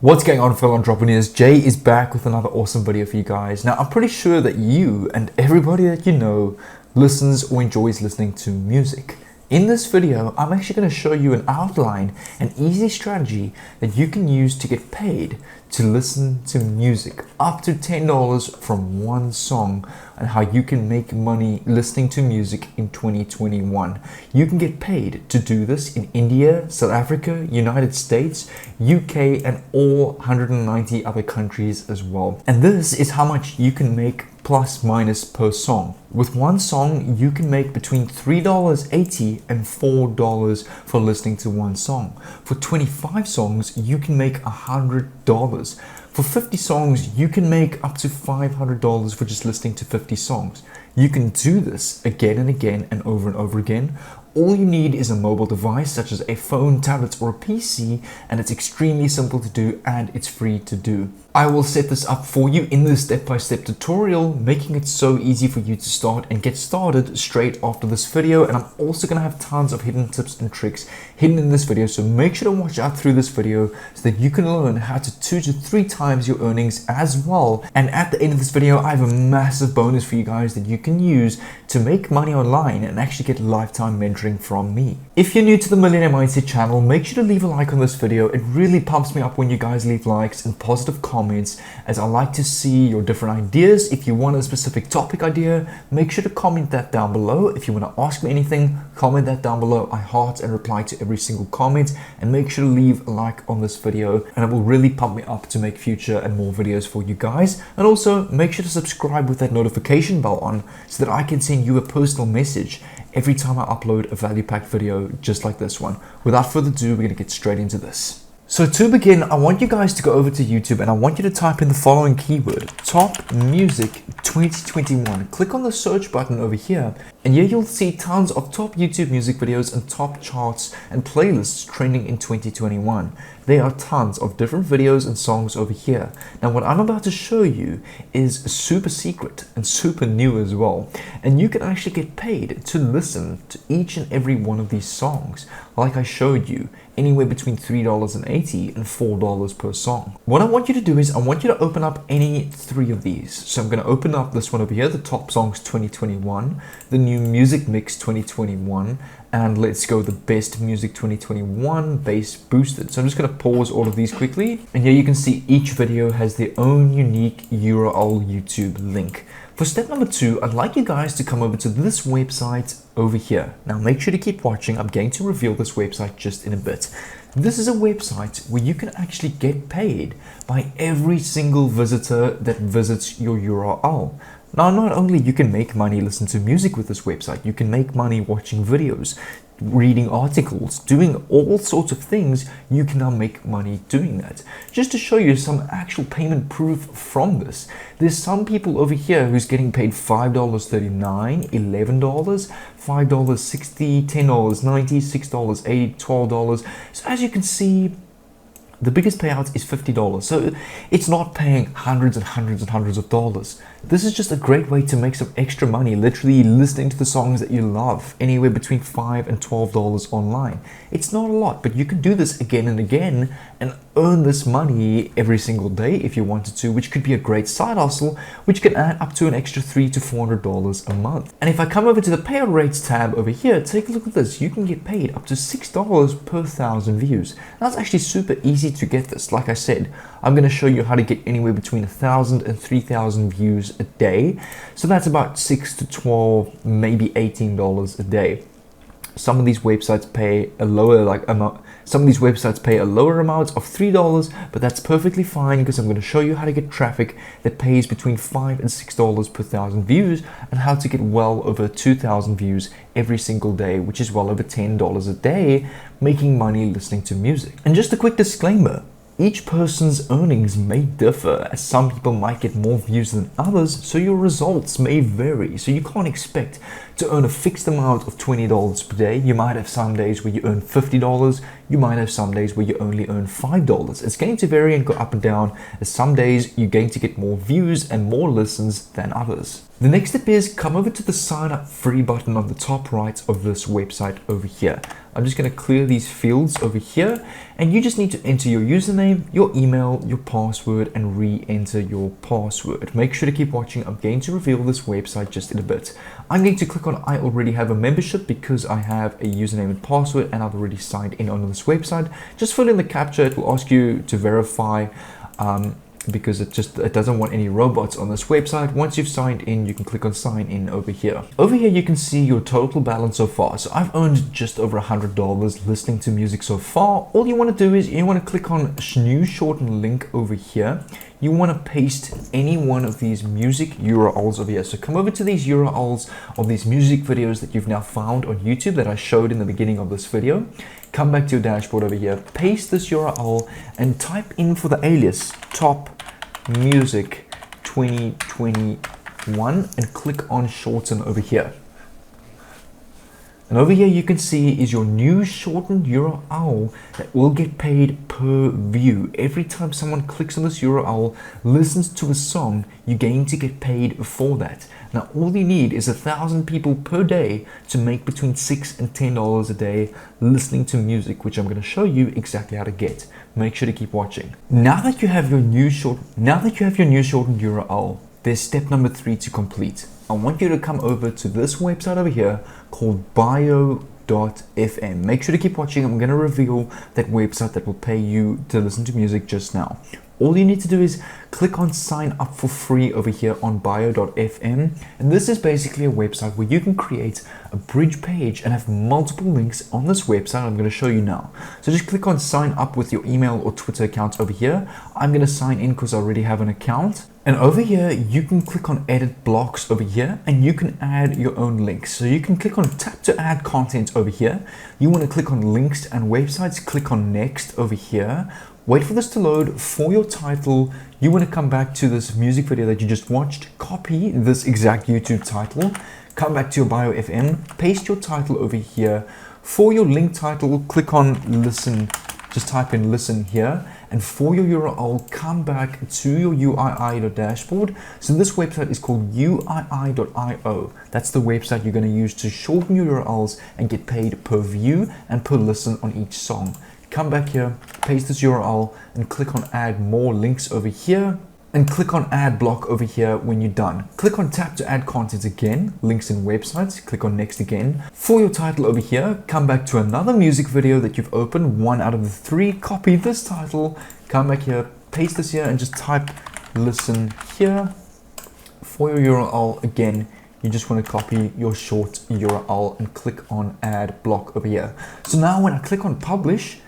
What's going on, fellow entrepreneurs? Jay is back with another awesome video for you guys. Now, I'm pretty sure that you and everybody that you know listens or enjoys listening to music. In this video, I'm actually going to show you an outline, an easy strategy that you can use to get paid to listen to music, up to $10 from one song, and how you can make money listening to music in 2021. You can get paid to do this in India, South Africa, United States, UK, and all 190 other countries as well. And this is how much you can make plus minus per song. With one song, you can make between $3.80 and $4 for listening to one song. For 25 songs, you can make $100. For 50 songs, you can make up to $500 for just listening to 50 songs. You can do this again and again and over again. All you need is a mobile device such as a phone, tablet, or a PC, and it's extremely simple to do and it's free to do. I will set this up for you in this step-by-step tutorial, making it so easy for you to start and get started straight after this video. And I'm also going to have tons of hidden tips and tricks hidden in this video, so make sure to watch out through this video so that you can learn how to 2 to 3 times your earnings as well. And at the end of this video, I have a massive bonus for you guys that you can use to make money online and actually get lifetime mentoring from me. If you're new to the Millionaire Mindset channel, make sure to leave a like on this video. It really pumps me up when you guys leave likes and positive comments, as I like to see your different ideas. If you want a specific topic idea, make sure to comment that down below. If you want to ask me anything, comment that down below. I heart and reply to every single comment, and make sure to leave a like on this video, and it will really pump me up to make future and more videos for you guys. And also make sure to subscribe with that notification bell on so that I can send you a personal message every time I upload a value-packed video just like this one. Without further ado, we're going to get straight into this. So to begin, I want you guys to go over to YouTube and I want you to type in the following keyword: Top Music 2021. Click on the search button over here, and here you'll see tons of top YouTube music videos and top charts and playlists trending in 2021. There are tons of different videos and songs over here. Now what I'm about to show you is super secret and super new as well. And you can actually get paid to listen to each and every one of these songs, like I showed you, anywhere between $3.80 and $4 per song. What I want you to do is I want you to open up any 3 of these. So I'm going to open up this one over here, the Top Songs 2021, the New Music Mix 2021, and let's go the Best Music 2021 Bass Boosted. So I'm just going to pause all of these quickly, and here you can see each video has their own unique URL YouTube link. For step number 2, I'd like you guys to come over to this website over here. Now make sure to keep watching. I'm going to reveal this website just in a bit. This is a website where you can actually get paid by every single visitor that visits your URL. Now, not only you can make money listening to music with this website, you can make money watching videos, reading articles, doing all sorts of things. You can now make money doing that. Just to show you some actual payment proof from this, there's some people over here who's getting paid $5.39, $11, $5.60, $10.90, $6.80, $12. So as you can see, the biggest payout is $50. So it's not paying hundreds and hundreds and hundreds of dollars. This is just a great way to make some extra money, literally listening to the songs that you love, anywhere between $5 and $12 online. It's not a lot, but you can do this again and again and earn this money every single day if you wanted to, which could be a great side hustle, which can add up to an extra $300 to $400 a month. And if I come over to the Payout Rates tab over here, take a look at this. You can get paid up to $6 per 1,000 views. That's actually super easy to get this. Like I said, I'm going to show you how to get anywhere between 1,000 and 3,000 views a day. So that's about $6 to $12, maybe $18 a day. Some of these websites pay a lower amount. Some of these websites pay a lower amount of $3, but that's perfectly fine because I'm going to show you how to get traffic that pays between $5 and $6 per 1,000 views, and how to get well over 2,000 views every single day, which is well over $10 a day, making money listening to music. And just a quick disclaimer: each person's earnings may differ, as some people might get more views than others, so your results may vary. So you can't expect to earn a fixed amount of $20 per day. You might have some days where you earn $50, You might have some days where you only earn $5. It's going to vary and go up and down, as some days you're going to get more views and more listens than others. The next step is come over to the sign up free button on the top right of this website over here. I'm just going to clear these fields over here, and you just need to enter your username, your email, your password, and re-enter your password. Make sure to keep watching. I'm going to reveal this website just in a bit. I'm going to click on I already have a membership because I have a username and password and I've already signed in on this website. Just fill in the captcha. It will ask you to verify because it doesn't want any robots on this website. Once you've signed in, you can click on sign in over here. Over here, you can see your total balance so far. So I've earned just over $100 listening to music so far. All you want to do is you want to click on new shortened link over here. You want to paste any one of these music URLs over here. So come over to these URLs of these music videos that you've now found on YouTube that I showed in the beginning of this video. Come back to your dashboard over here, paste this URL and type in for the alias top music 2021 and click on shorten over here. And over here you can see is your new shortened URL that will get paid per view. Every time someone clicks on this URL, listens to a song, you're going to get paid for that. Now all you need is 1,000 people per day to make between $6 and $10 a day listening to music, which I'm going to show you exactly how to get. Make sure to keep watching. Now that you have your new shortened URL, there's step number 3 to complete. I want you to come over to this website over here called Payout.fm. Make sure to keep watching. I'm going to reveal that website that will pay you to listen to music just now. All you need to do is click on sign up for free over here on bio.fm. And this is basically a website where you can create a bridge page and have multiple links on this website. I'm going to show you now. So just click on sign up with your email or Twitter account over here. I'm going to sign in because I already have an account. And over here, you can click on edit blocks over here and you can add your own links. So you can click on tap to add content over here. You want to click on links and websites, click on next over here. Wait for this to load. For your title, you want to come back to this music video that you just watched, copy this exact YouTube title, come back to your Bio FM, paste your title over here. For your link title, click on listen, just type in listen here. And for your URL, come back to your UII.dashboard. So this website is called UII.io. That's the website you're going to use to shorten your URLs and get paid per view and per listen on each song. Come back here, paste this URL and click on add more links over here and click on add block over here when you're done. Click on tap to add content again, links and websites, click on next again. For your title over here, come back to another music video that you've opened, 1 out of the 3, copy this title, come back here, paste this here and just type listen here. For your URL again, you just want to copy your short URL and click on add block over here. So now when I click on publish,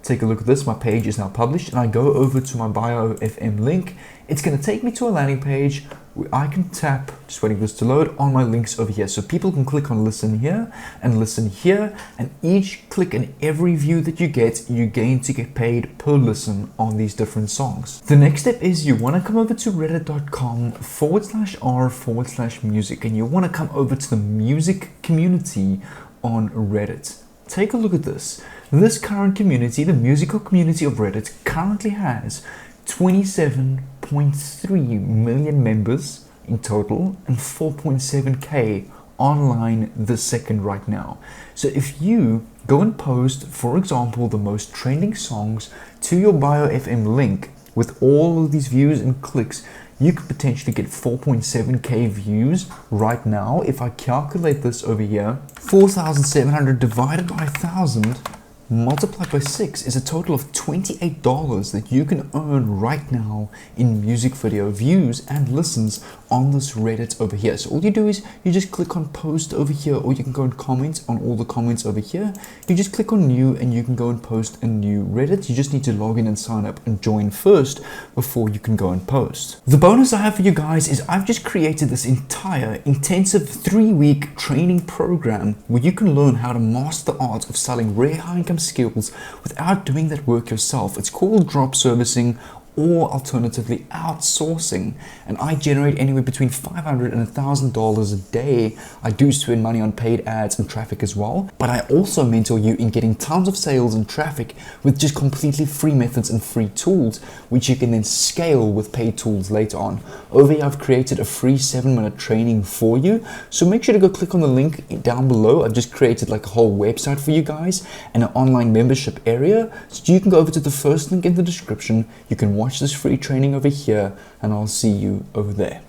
take a look at this, my page is now published and I go over to my Bio FM link. It's going to take me to a landing page where I can tap, just waiting for this to load, on my links over here. So people can click on listen here and listen here, and each click and every view that you get, you're going to get paid per listen on these different songs. The next step is you want to come over to reddit.com/r/music and you want to come over to the music community on Reddit. Take a look at this. This current community, the musical community of Reddit, currently has 27.3 million members in total and 4.7k online this second right now. So if you go and post, for example, the most trending songs to your Bio FM link with all of these views and clicks, you could potentially get 4.7k views right now. If I calculate this over here, 4,700 divided by 1,000 multiplied by 6 is a total of $28 that you can earn right now in music video views and listens on this Reddit over here. So all you do is you just click on post over here, or you can go and comment on all the comments over here. You just click on new and you can go and post a new Reddit. You just need to log in and sign up and join first before you can go and post. The bonus I have for you guys is I've just created this entire intensive 3-week training program where you can learn how to master the art of selling rare high income skills without doing that work yourself. It's called drop servicing. or alternatively outsourcing. And I generate anywhere between $500 and $1,000 a day. I do spend money on paid ads and traffic as well, but I also mentor you in getting tons of sales and traffic with just completely free methods and free tools, which you can then scale with paid tools later on. Over here, I've created a free 7-minute training for you. So make sure to go click on the link down below. I've just created like a whole website for you guys and an online membership area. So you can go over to the first link in the description. You can watch this free training over here, and I'll see you over there.